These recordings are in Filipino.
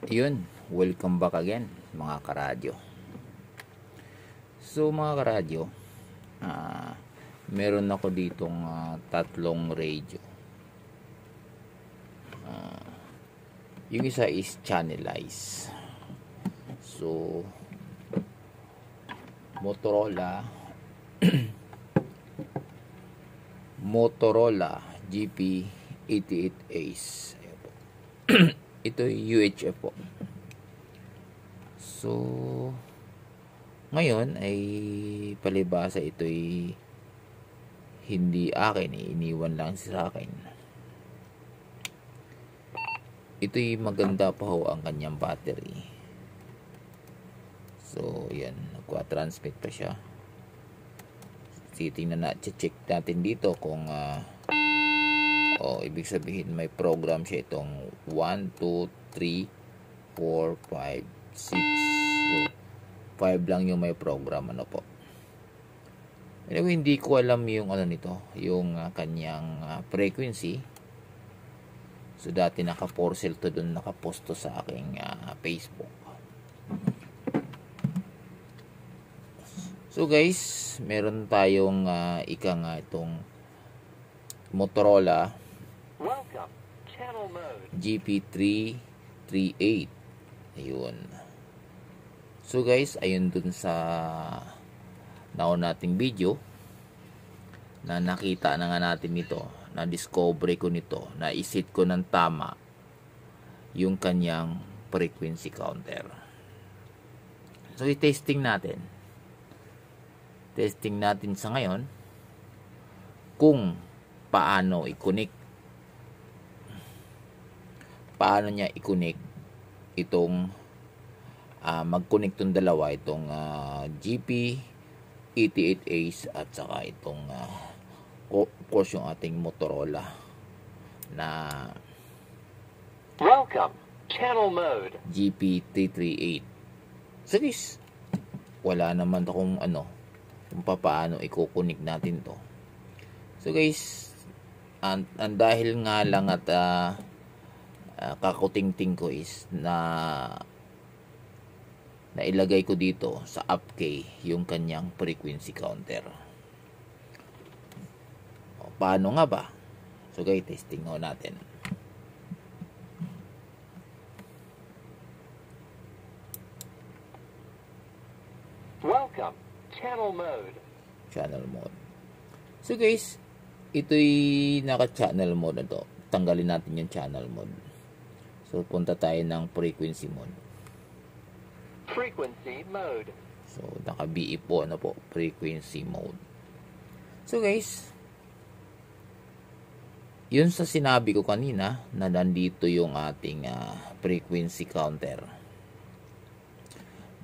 Yun, welcome back again mga karadyo. So mga karadyo, meron ako ditong tatlong radio. Yung isa is channelize. So Motorola GP88 Ace. Ayan po. Ito UHF po. So ngayon ay palibasa ito'y hindi akin, iniwan lang sa akin. Ito'y maganda pa ho ang kanyang battery. So yan, nagwa-transmit pa siya. Titingnan na, check natin dito kung ibig sabihin may program siya itong 1, 2, 3, 4, 5, 6. So 5 lang yung may program, ano po. Anyway, hindi ko alam yung nito, yung kanyang frequency. So dati naka-4cell to doon, nakaposto sa aking Facebook. So guys, meron tayong itong Motorola GP338. Ayun. So guys, ayun dun sa naon nating video na nakita na nga natin nito, na discovery ko nito, na isit ko ng tama yung kanyang frequency counter. So i-testing natin. Testing natin sa ngayon kung paano i-connect, paano niya i-connect itong mag-connect tong dalawa, itong GP88 Ace at saka itong of course yung ating Motorola na Welcome, channel mode GP338. So guys, wala naman akong kung paano i-connect natin to. So guys, dahil nga lang at kakutingting ko is na ilagay ko dito sa AppK yung kanyang frequency counter. Paano nga ba? So guys, testing ho natin. Welcome, channel mode. Channel mode. So guys, ito'y naka-channel mode na to. Tanggalin natin yung channel mode. So punta tayo ng frequency mode. Frequency mode. So naka-BE po, frequency mode. So guys, yun sa sinabi ko kanina na nandito yung ating frequency counter.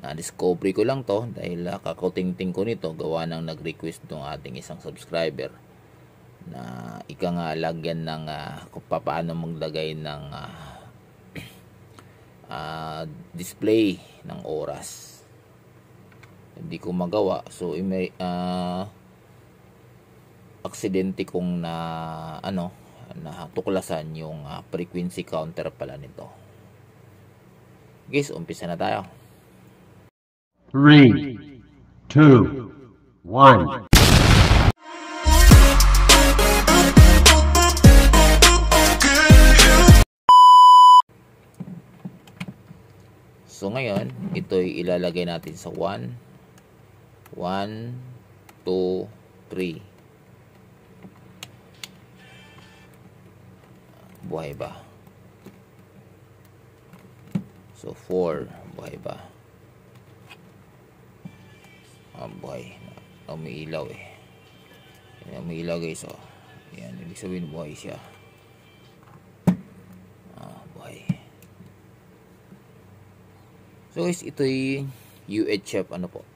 Na-discovery ko lang to dahil kakutingting ko nito, gawa ng nag-request ng ating isang subscriber na ika nga lagyan ng kung paano maglagay ng display ng oras. Hindi ko magawa, so may aksidente kong natuklasan yung frequency counter pala nito. Guys, umpisa na tayo. 3, 2, 1. So ngayon, ito'y ilalagay natin sa 1, 2, 3. Buhay ba? So 4, buhay ba? Buhay. Umiilaw umiilaw guys. Yan, ibig sabihin buhay siya. Buhay. So guys, ito'y UHF po.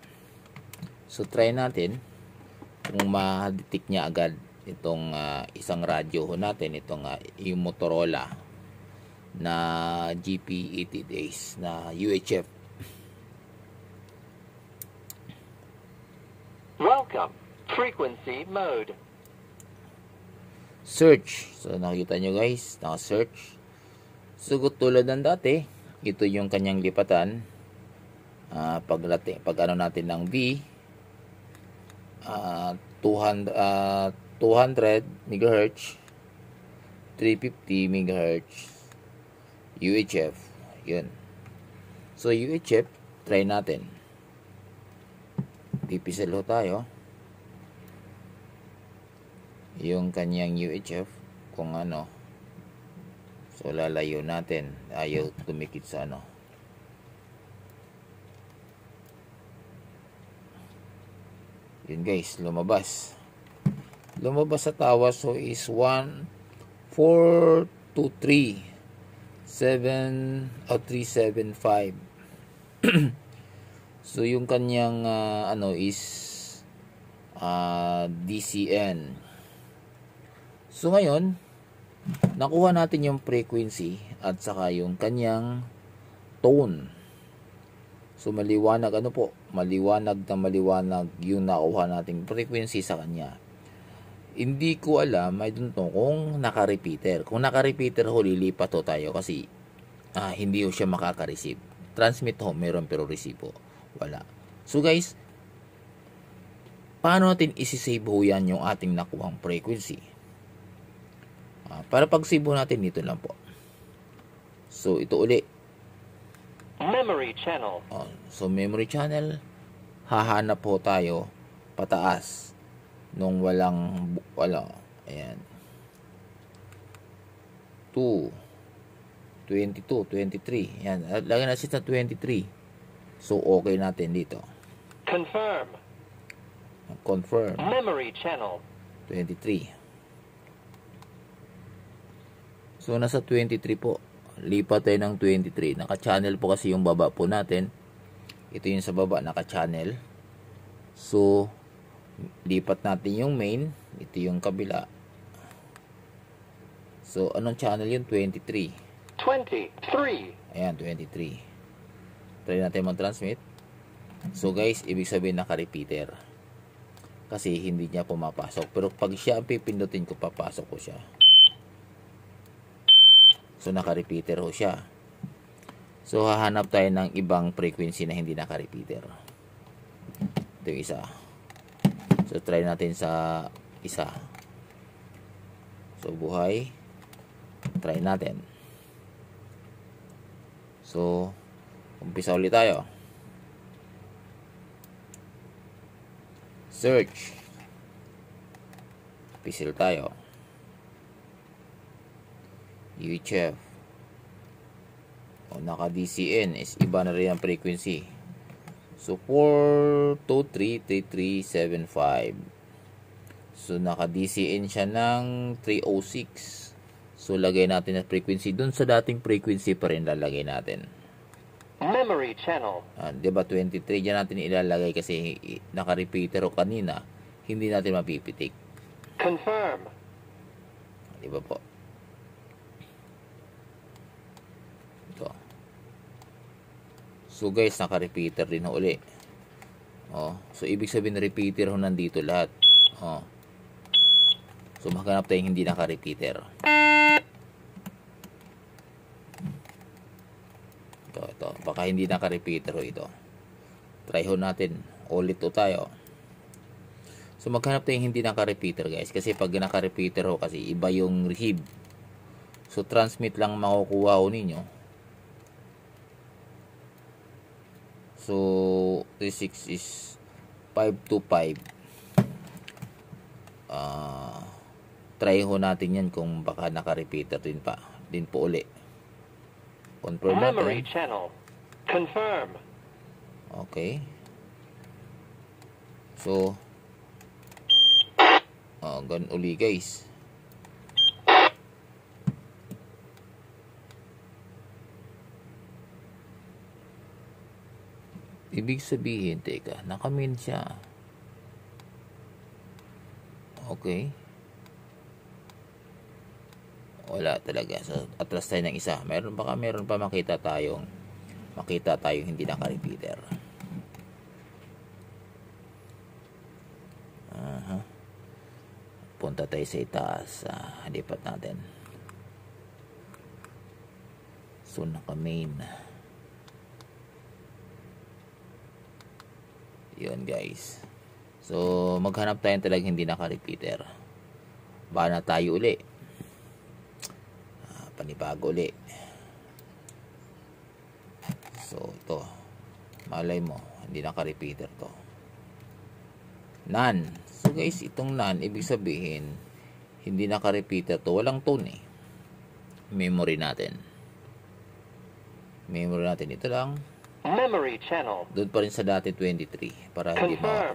So try natin kung ma-detect niya agad itong isang radyo natin, itong yung Motorola na GP88 Ace na UHF. Welcome, frequency mode. Search. So nakita nyo guys, naka-search. So tulad ng dati, ito yung kanyang lipatan. Pag ano natin ng V, 200 MHz, 350 MHz, UHF. Yun. So, UHF, try natin. Pipisel ho tayo. Yung kanyang UHF, kung ano. So, lalayo natin. Ayaw tumikit sa ano. Yun guys, lumabas. Lumabas sa tawa. So, is 1, 4, 2, 3, 7, 375. So, yung kanyang ano is DCN. So, ngayon, nakuha natin yung frequency at saka yung kanyang tone. So, maliwanag ano po, maliwanag na maliwanag yung nakuha nating frequency sa kanya. Hindi ko alam, I don't know kung naka-repeater. Kung naka-repeater ho, lilipat ho tayo kasi hindi ho siya makaka-receive. Transmit ho, meron pero receive ho, wala. So guys, paano natin isi-save ho yan yung ating nakuhang frequency? Para pag-save ho natin, dito lang po. So, ito uli. Memory channel. So, memory channel, hahanap po tayo pataas nung wala. Ayan. 2, 22, 23. Ayan. Lagyan natin sa 23. So, okay natin dito. Confirm. Confirm. Memory channel. 23. So, nasa 23 po. Lipat tayo ng 23. Naka-channel po kasi yung baba po natin. Ito yung sa baba, naka-channel. So, lipat natin yung main. Ito yung kabila. So, anong channel yun? 23. 23. Ayan, 23. Try natin mag-transmit. So, guys, ibig sabihin naka-repeater. Kasi hindi niya pumapasok. Pero pag siya ang pipindutin ko, papasok ko siya. So, naka-repeater ho siya. So, hahanap tayo ng ibang frequency na hindi naka-repeater. Ito yung isa. So, try natin sa isa. So, buhay. Try natin. So, umpisa ulit tayo. Search. Pisil tayo. UHF. Naka-DCN is iba na rin ang frequency. So, 4233375. So, naka-DCN siya ng 306. So, lagay natin ang frequency. Dun sa dating frequency pa rin lalagay natin. Memory channel. Diba 23 dyan natin ilalagay kasi naka-repeater o kanina. Hindi natin mapipitik. Confirm. Diba po? Ito. So guys, naka-repeater din ho uli. So ibig sabihin repeater ho nandito lahat. So maghanap tayong hindi naka-repeater. Ito. Baka hindi naka-repeater ho ito. Try ho natin. Ulit ho tayo. So maghanap tayong hindi naka-repeater guys. Kasi pag naka-repeater ho kasi iba yung receive. So transmit lang makukuha ho ninyo. So 36 is 525. Try ho natin yan kung baka naka-repeater din po uli. Confirm Memory natin. channel. Confirm. Okay. So, ganun uli guys. Ibig sabihin, teka, nakamin siya. Okay. Wala talaga. So, atras tayo ng isa. Meron pa makita tayong hindi naka-repeater. Punta tayo sa itaas. Lipat natin. So, naka-main. Yun guys. So, maghanap tayo talagang hindi naka-repeater. Baka na tayo uli. Panibago uli. So, ito. Malay mo, hindi naka-repeater to. None. So guys, itong none, ibig sabihin, hindi naka-repeater to. Walang tone eh. Memory natin. Memory natin. Ito lang. Memory channel. Doon pa rin sa dati 23 para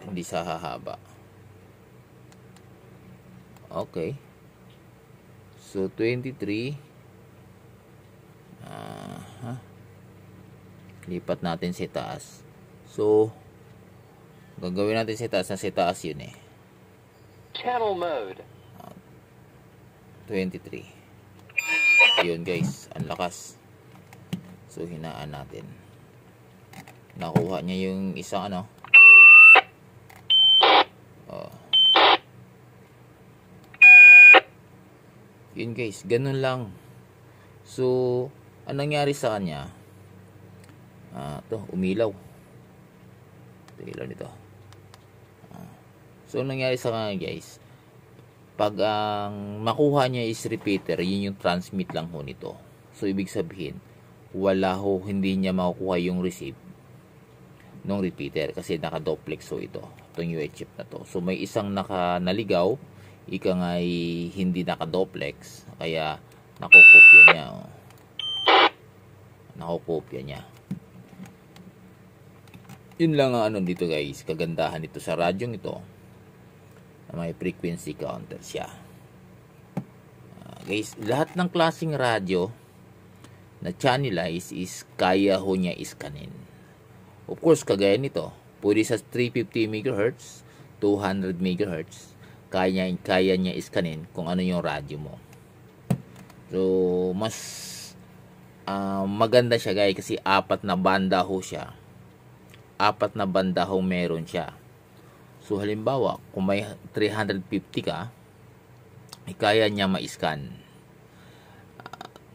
hindi sa hahaba. Okay. So 23 lipat natin sa taas. So gagawin natin sa taas, na sa taas yun eh. Channel mode. 23. Yun guys, ang lakas. So hinaan natin. Nakuha niya yung isang ano. Yun guys, ganun lang. So, anong nangyari sa kanya? Ito, umilaw. Ito, ilaw nito. So, anong nangyari sa kanya guys? Pag ang makuha niya is repeater, yun yung transmit lang ho nito. So, ibig sabihin, wala ho, hindi niya makukuha yung receive ng repeater kasi naka-duplex ho ito. Itong UHF na to. So, may isang naligaw, ika nga ay hindi naka-duplex, kaya nakukopya niya. Nakukopya niya. Yun lang ang ano dito guys, kagandahan nito sa radyong ito. May frequency counter siya. Guys, lahat ng klaseng radyo na channelize is kaya ho niya iskanin. Of course, kagaya nito, pwede sa 350 MHz, 200 MHz, kaya niya iskanin kung ano yung radyo mo. So, mas maganda siya guys kasi 4 na banda ho siya. 4 na banda ho meron siya. So, halimbawa, kung may 350 ka, kaya niya ma-scan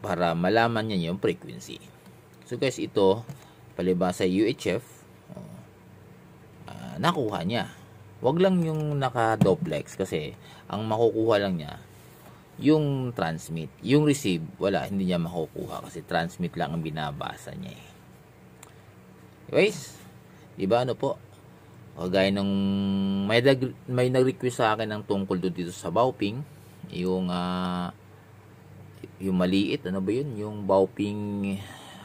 para malaman niya yung frequency. So, guys, ito, palibasa UHF, nakuha niya. Wag lang yung naka-duplex kasi ang makukuha lang niya yung transmit. Yung receive, wala, hindi niya makukuha kasi transmit lang ang binabasa niya eh. Guys, diba ano po? Kagaya nung may nag-request sa akin ng tungkol doon dito sa Baoping, yung maliit, ano ba yun? Yung Baoping,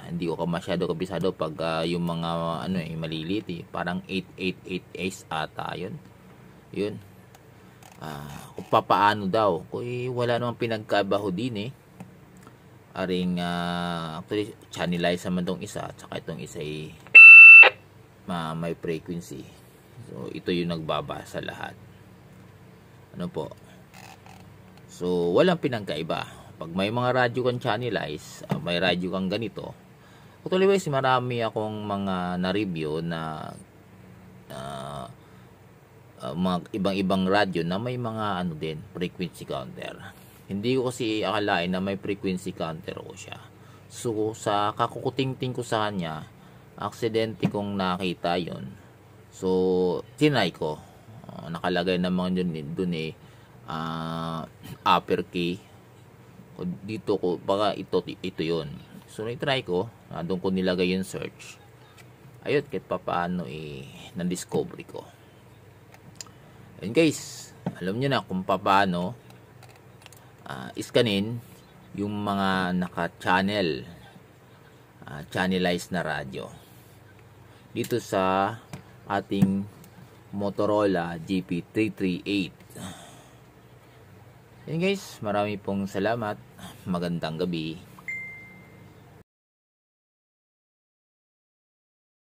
hindi ko masyado kabisado pag yung mga ano eh, maliliit eh. Parang 888S ata yun. Yun. Kung papaano daw. Kung wala namang pinagkabaho din eh. Aring actually channelize naman tong isa. Tsaka itong isa ay may frequency. So ito yung nagbabasa lahat. Ano po? So walang pinagkaiba. Pag may mga radyo kang channelize, may radyo kang ganito. Actually guys, marami akong mga na-review na mga ibang-ibang radyo na may mga ano din, frequency counter. Hindi ko kasi akalain na may frequency counter ko siya. So sa kakukuting-ting ko sa kanya, aksidente kong nakita yon. So tinry ko. Nakalagay naman dun eh upper key. Dito ko baka ito yon. So na-try ko, doon ko nilagay yung search. Ayun, kahit papaano na-discover ko. And guys, alam nyo na kung paano iskanin yung mga naka-channel channelized na radyo dito sa ating Motorola GP338. Yan guys, marami pong salamat. Magandang gabi.